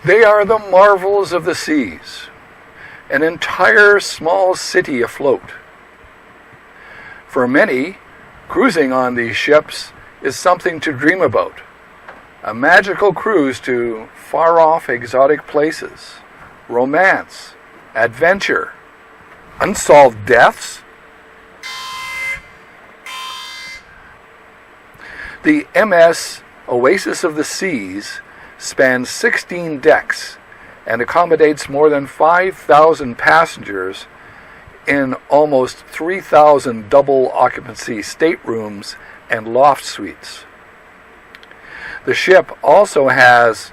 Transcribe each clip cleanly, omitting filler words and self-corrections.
They are the marvels of the seas, an entire small city afloat. For many, cruising on these ships is something to dream about, a magical cruise to far-off exotic places, romance, adventure, unsolved deaths. The MS Oasis of the Seas spans 16 decks and accommodates more than 5,000 passengers in almost 3,000 double occupancy staterooms and loft suites. The ship also has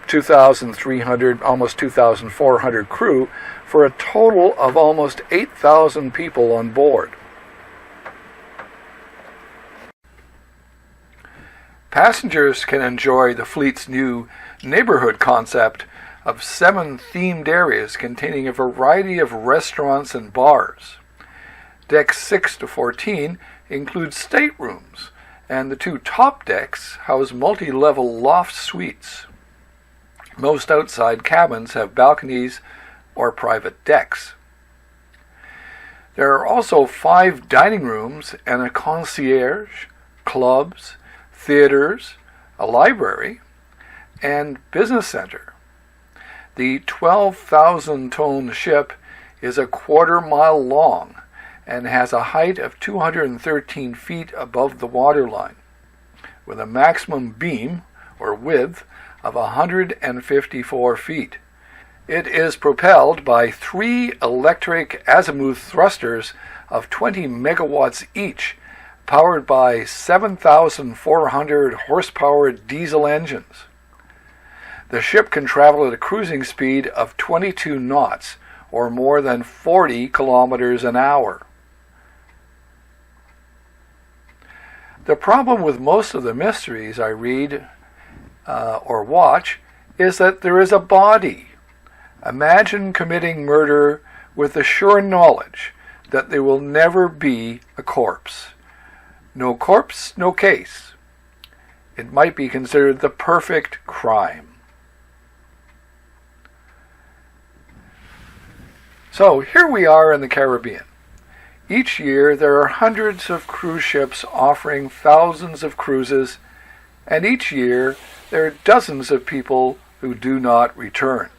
2,300, almost 2,400 crew for a total of almost 8,000 people on board. Passengers can enjoy the fleet's new neighborhood concept of 7 themed areas containing a variety of restaurants and bars. Decks 6 to 14 include staterooms, and the 2 top decks house multi-level loft suites. Most outside cabins have balconies or private decks. There are also 5 dining rooms and a concierge, clubs, theaters, a library, and business center. The 12,000-ton ship is a quarter-mile long and has a height of 213 feet above the waterline, with a maximum beam, or width, of 154 feet. It is propelled by 3 electric azimuth thrusters of 20 megawatts each, powered by 7,400 horsepower diesel engines. The ship can travel at a cruising speed of 22 knots, or more than 40 kilometers an hour. The problem with most of the mysteries I read or watch is that there is a body. Imagine committing murder with the sure knowledge that there will never be a corpse. No corpse, no case. It might be considered the perfect crime. So here we are in the Caribbean. Each year there are hundreds of cruise ships offering thousands of cruises, and each year there are dozens of people who do not return.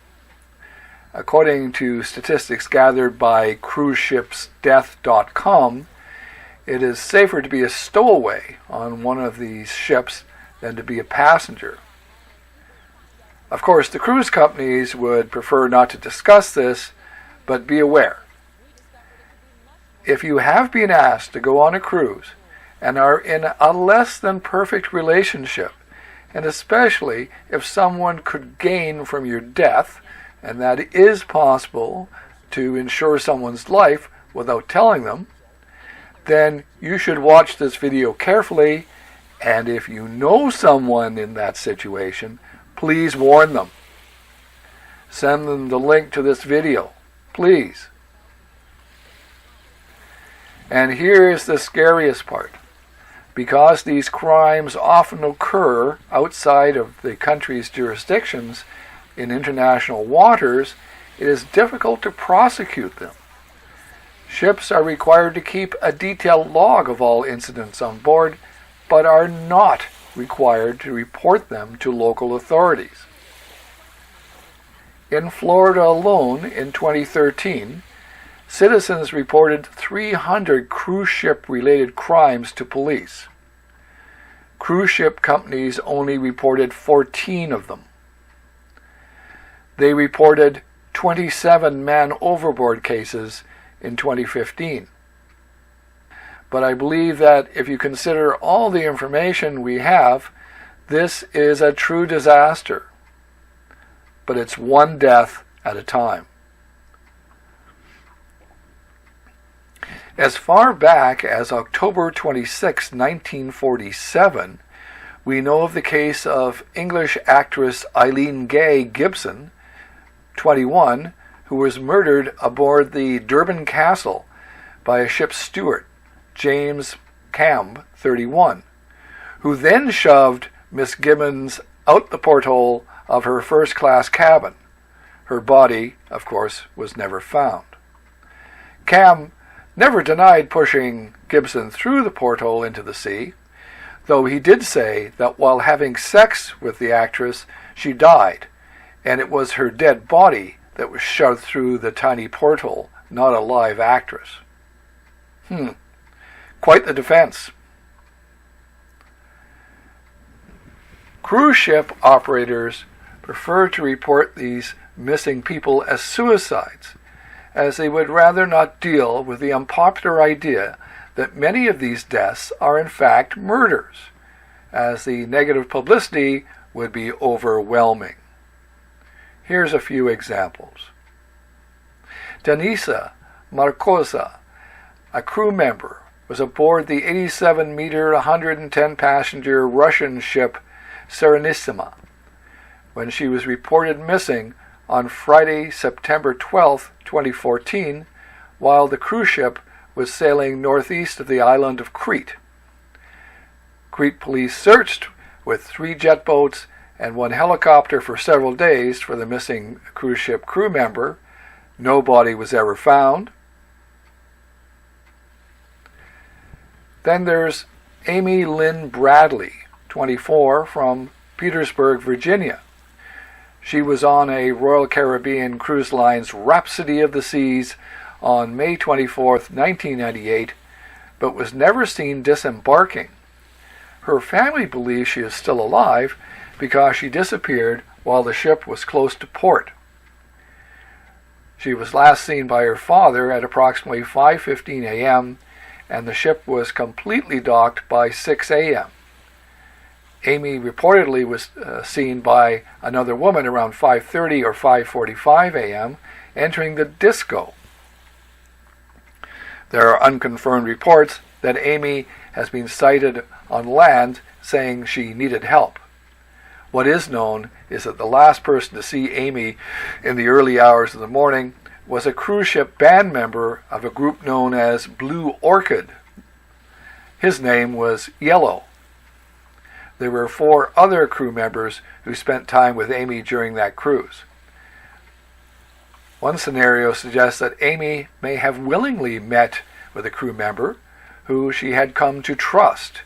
According to statistics gathered by cruiseshipsdeath.com, it is safer to be a stowaway on one of these ships than to be a passenger. Of course, the cruise companies would prefer not to discuss this, but be aware. If you have been asked to go on a cruise and are in a less than perfect relationship, and especially if someone could gain from your death, and that is possible to ensure someone's life without telling them, then you should watch this video carefully, and if you know someone in that situation, please warn them. Send them the link to this video, please. And here is the scariest part. Because these crimes often occur outside of the country's jurisdictions in international waters, it is difficult to prosecute them. Ships are required to keep a detailed log of all incidents on board, but are not required to report them to local authorities. In Florida alone, in 2013, citizens reported 300 cruise ship-related crimes to police. Cruise ship companies only reported 14 of them. They reported 27 man overboard cases in 2015. But I believe that if you consider all the information we have, this is a true disaster. But it's one death at a time. As far back as October 26, 1947, we know of the case of English actress Eileen Gay Gibson, 21, who was murdered aboard the Durban Castle by a ship's steward, James Camb, 31, who then shoved Miss Gibbons out the porthole of her first-class cabin. Her body, of course, was never found. Cam never denied pushing Gibson through the porthole into the sea, though he did say that while having sex with the actress, she died, and it was her dead body that was shoved through the tiny porthole, not a live actress. Quite the defense. Cruise ship operators prefer to report these missing people as suicides, as they would rather not deal with the unpopular idea that many of these deaths are in fact murders, as the negative publicity would be overwhelming. Here's a few examples. Denisa Markosa, a crew member, was aboard the 87-meter, 110-passenger Russian ship Serenissima when she was reported missing on Friday, September 12, 2014, while the cruise ship was sailing northeast of the island of Crete. Crete police searched with 3 jet boats and 1 helicopter for several days for the missing cruise ship crew member. No body was ever found. Then there's Amy Lynn Bradley, 24, from Petersburg, Virginia. She was on a Royal Caribbean Cruise Line's Rhapsody of the Seas on May 24, 1998, but was never seen disembarking. Her family believes she is still alive because she disappeared while the ship was close to port. She was last seen by her father at approximately 5:15 a.m., and the ship was completely docked by 6 a.m. Amy reportedly was seen by another woman around 5:30 or 5:45 a.m. entering the disco. There are unconfirmed reports that Amy has been sighted on land saying she needed help. What is known is that the last person to see Amy in the early hours of the morning was a cruise ship band member of a group known as Blue Orchid. His name was Yellow. There were 4 other crew members who spent time with Amy during that cruise. One scenario suggests that Amy may have willingly met with a crew member who she had come to trust,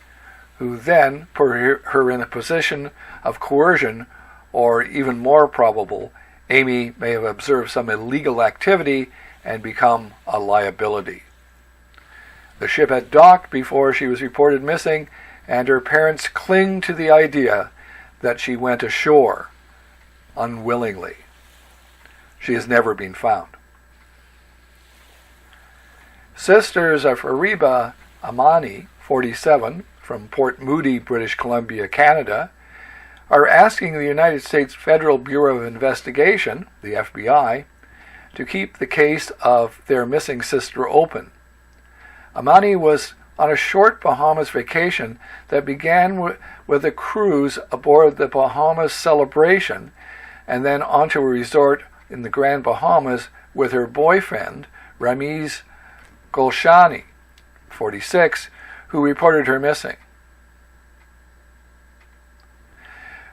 who then put her in a position of coercion, or even more probable, Amy may have observed some illegal activity and become a liability. The ship had docked before she was reported missing, and her parents cling to the idea that she went ashore unwillingly. She has never been found. Sisters of Ariba Amani, 47, from Port Moody, British Columbia, Canada, are asking the United States Federal Bureau of Investigation, the FBI, to keep the case of their missing sister open. Amani was on a short Bahamas vacation that began with a cruise aboard the Bahamas Celebration and then onto a resort in the Grand Bahamas with her boyfriend, Ramiz Golshani, 46, who reported her missing.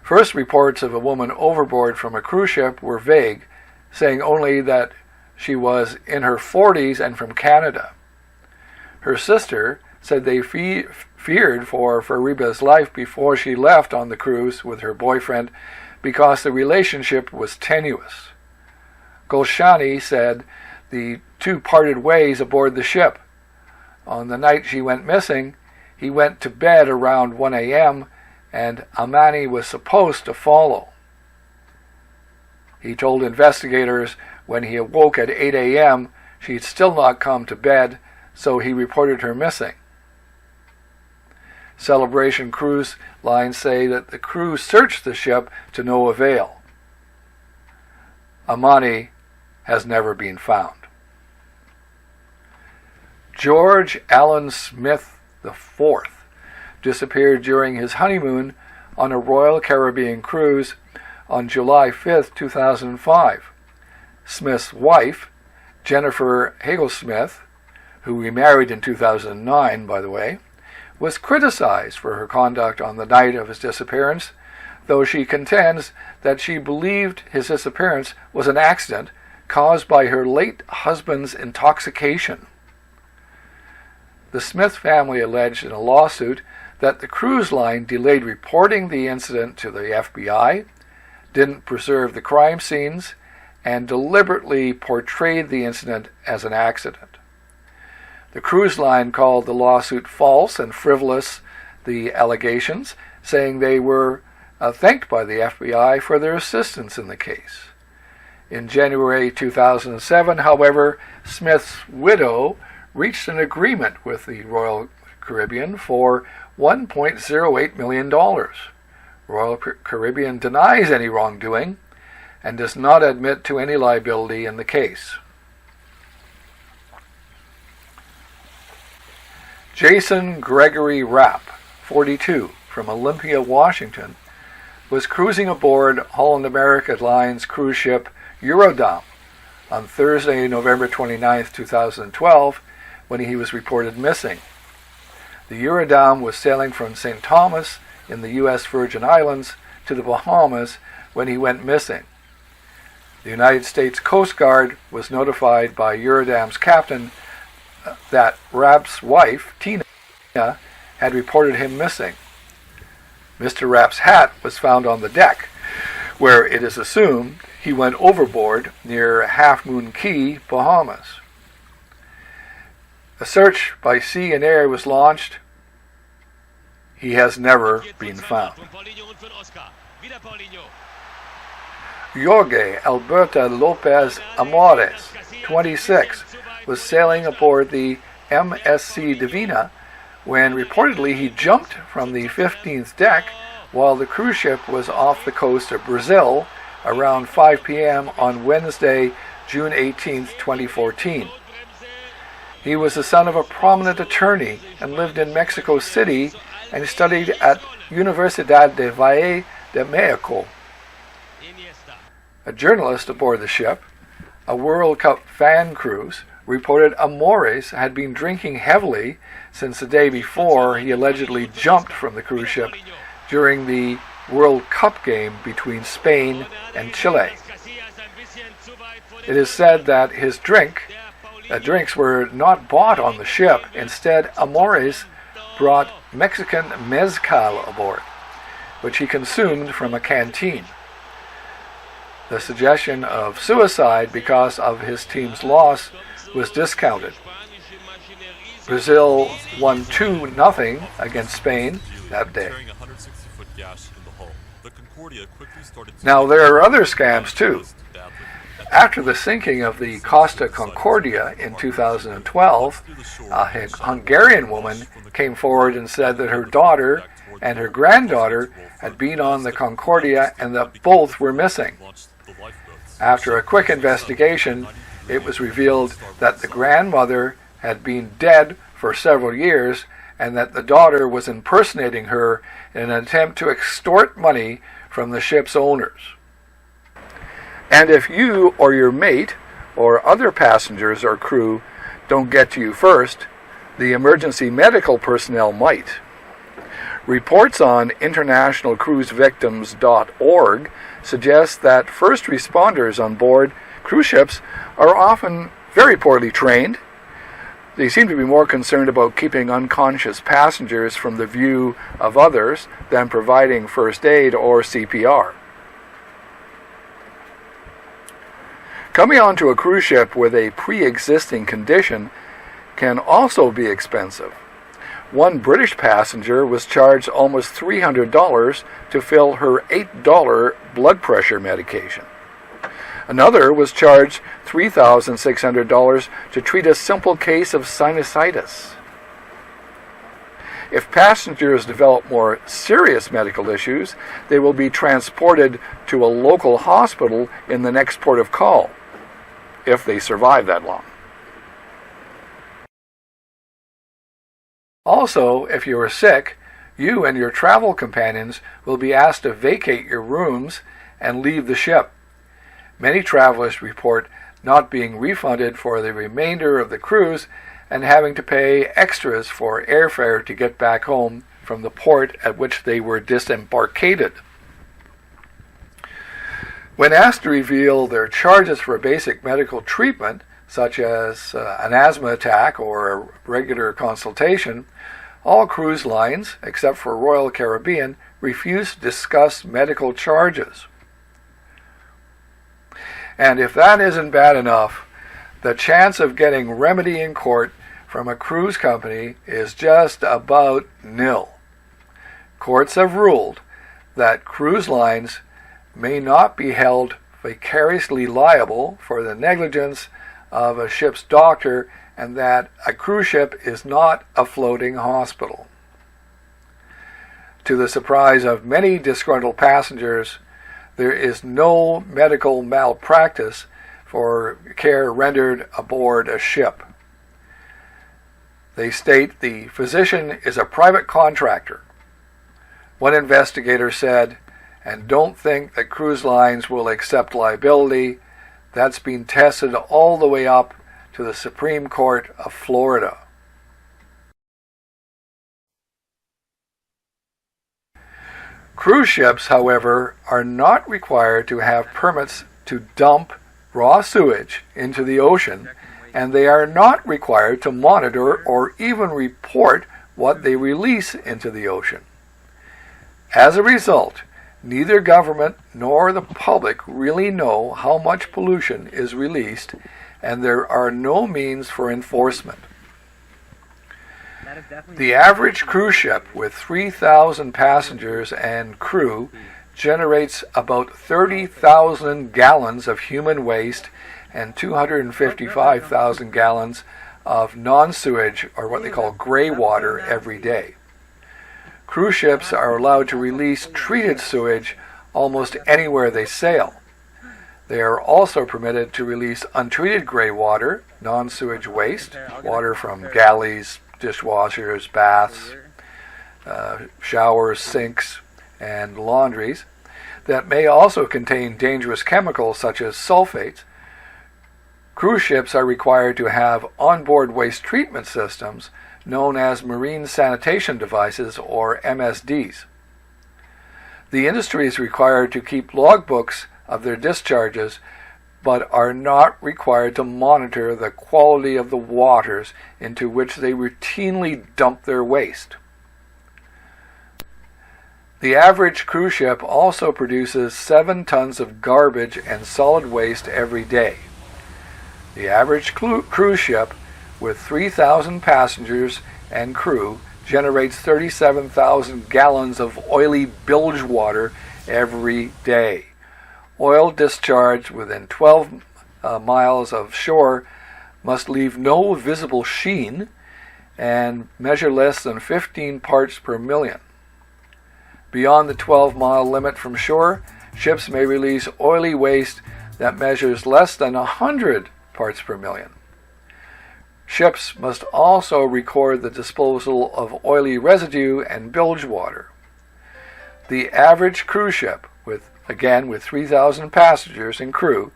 First reports of a woman overboard from a cruise ship were vague, saying only that she was in her 40s and from Canada. Her sister said they feared for Fariba's life before she left on the cruise with her boyfriend because the relationship was tenuous. Golshani said the 2 parted ways aboard the ship. On the night she went missing, he went to bed around 1 a.m., and Amani was supposed to follow. He told investigators when he awoke at 8 a.m. she'd still not come to bed, so he reported her missing. Celebration Cruise Lines say that the crew searched the ship to no avail. Amani has never been found. George Allen Smith IV disappeared during his honeymoon on a Royal Caribbean cruise on July 5, 2005. Smith's wife, Jennifer Hagel-Smith, who remarried in 2009, by the way, was criticized for her conduct on the night of his disappearance, though she contends that she believed his disappearance was an accident caused by her late husband's intoxication. The Smith family alleged in a lawsuit that the cruise line delayed reporting the incident to the FBI, didn't preserve the crime scenes, and deliberately portrayed the incident as an accident. The cruise line called the lawsuit false and frivolous, the allegations, saying they were thanked by the FBI for their assistance in the case. In January 2007, however, Smith's widow reached an agreement with the Royal Caribbean for $1.08 million. Royal Caribbean denies any wrongdoing and does not admit to any liability in the case. Jason Gregory Rapp, 42, from Olympia, Washington, was cruising aboard Holland America Line's cruise ship Eurodam on Thursday, November 29, 2012, when he was reported missing. The Eurodam was sailing from St. Thomas in the U.S. Virgin Islands to the Bahamas when he went missing. The United States Coast Guard was notified by Eurodam's captain that Rapp's wife, Tina, had reported him missing. Mr. Rapp's hat was found on the deck, where it is assumed he went overboard near Half Moon Cay, Bahamas. A search by sea and air was launched. He has never been found. Jorge Alberto Lopez Amores, 26, was sailing aboard the MSC Divina when reportedly he jumped from the 15th deck while the cruise ship was off the coast of Brazil around 5 p.m. on Wednesday, June 18, 2014. He was the son of a prominent attorney and lived in Mexico City and studied at Universidad de Valle de Mexico. A journalist aboard the ship, a World Cup fan cruise, reported Amores had been drinking heavily since the day before he allegedly jumped from the cruise ship during the World Cup game between Spain and Chile. It is said that his drinks were not bought on the ship. Instead, Amores brought Mexican mezcal aboard, which he consumed from a canteen. The suggestion of suicide because of his team's loss was discounted. Brazil won 2-0 against Spain that day. Now there are other scams too. After the sinking of the Costa Concordia in 2012, a Hungarian woman came forward and said that her daughter and her granddaughter had been on the Concordia and that both were missing. After a quick investigation, it was revealed that the grandmother had been dead for several years and that the daughter was impersonating her in an attempt to extort money from the ship's owners. And if you or your mate or other passengers or crew don't get to you first, the emergency medical personnel might. Reports on internationalcruisevictims.org suggest that first responders on board cruise ships are often very poorly trained. They seem to be more concerned about keeping unconscious passengers from the view of others than providing first aid or CPR. Coming onto a cruise ship with a pre-existing condition can also be expensive. One British passenger was charged almost $300 to fill her $8 blood pressure medication. Another was charged $3,600 to treat a simple case of sinusitis. If passengers develop more serious medical issues, they will be transported to a local hospital in the next port of call, if they survive that long. Also, if you are sick, you and your travel companions will be asked to vacate your rooms and leave the ship. Many travelers report not being refunded for the remainder of the cruise and having to pay extras for airfare to get back home from the port at which they were disembarked. When asked to reveal their charges for a basic medical treatment, such as an asthma attack or a regular consultation, all cruise lines, except for Royal Caribbean, refuse to discuss medical charges. And if that isn't bad enough, the chance of getting remedy in court from a cruise company is just about nil. Courts have ruled that cruise lines may not be held vicariously liable for the negligence of a ship's doctor, and that a cruise ship is not a floating hospital. To the surprise of many disgruntled passengers, there is no medical malpractice for care rendered aboard a ship. They state the physician is a private contractor. One investigator said, "And don't think that cruise lines will accept liability. That's been tested all the way up to the Supreme Court of Florida." Cruise ships, however, are not required to have permits to dump raw sewage into the ocean, and they are not required to monitor or even report what they release into the ocean. As a result, neither government nor the public really know how much pollution is released, and there are no means for enforcement. The average cruise ship with 3,000 passengers and crew generates about 30,000 gallons of human waste and 255,000 gallons of non-sewage, or what they call gray water, every day. Cruise ships are allowed to release treated sewage almost anywhere they sail. They are also permitted to release untreated gray water, non-sewage waste, water from galleys, dishwashers, baths, showers, sinks, and laundries, that may also contain dangerous chemicals such as sulfates. Cruise ships are required to have onboard waste treatment systems known as marine sanitation devices, or MSDs. The industry is required to keep logbooks of their discharges, but are not required to monitor the quality of the waters into which they routinely dump their waste. The average cruise ship also produces 7 tons of garbage and solid waste every day. The average cruise ship with 3,000 passengers and crew generates 37,000 gallons of oily bilge water every day. Oil discharged within 12 miles of shore must leave no visible sheen and measure less than 15 parts per million. Beyond the 12-mile limit from shore, ships may release oily waste that measures less than 100 parts per million. Ships must also record the disposal of oily residue and bilge water. The average cruise ship, with 3,000 passengers and crew,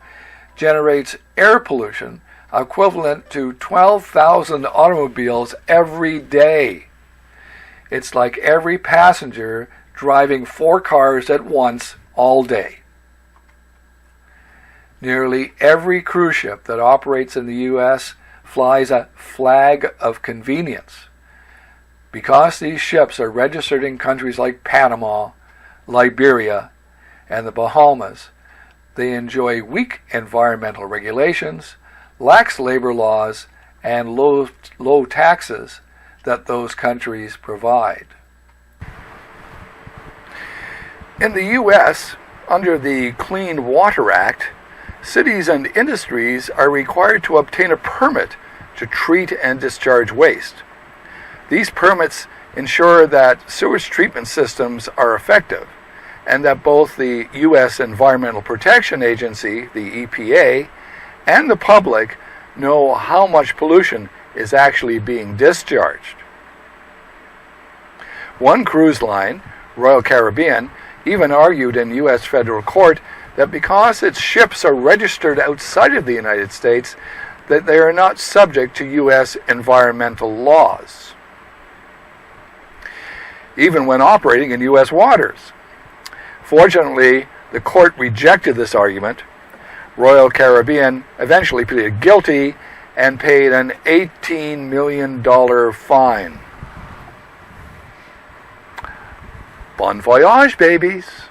generates air pollution equivalent to 12,000 automobiles every day. It's like every passenger driving 4 cars at once all day. Nearly every cruise ship that operates in the U.S. flies a flag of convenience. Because these ships are registered in countries like Panama, Liberia, and the Bahamas, they enjoy weak environmental regulations, lax labor laws, and low taxes that those countries provide. In the U.S., under the Clean Water Act, cities and industries are required to obtain a permit to treat and discharge waste. These permits ensure that sewage treatment systems are effective, and that both the U.S. Environmental Protection Agency, the EPA, and the public know how much pollution is actually being discharged. One cruise line, Royal Caribbean, even argued in U.S. federal court that because its ships are registered outside of the United States, that they are not subject to U.S. environmental laws, even when operating in U.S. waters. Fortunately, The court rejected this argument. Royal Caribbean eventually pleaded guilty and paid an $18 million fine. Bon voyage, babies!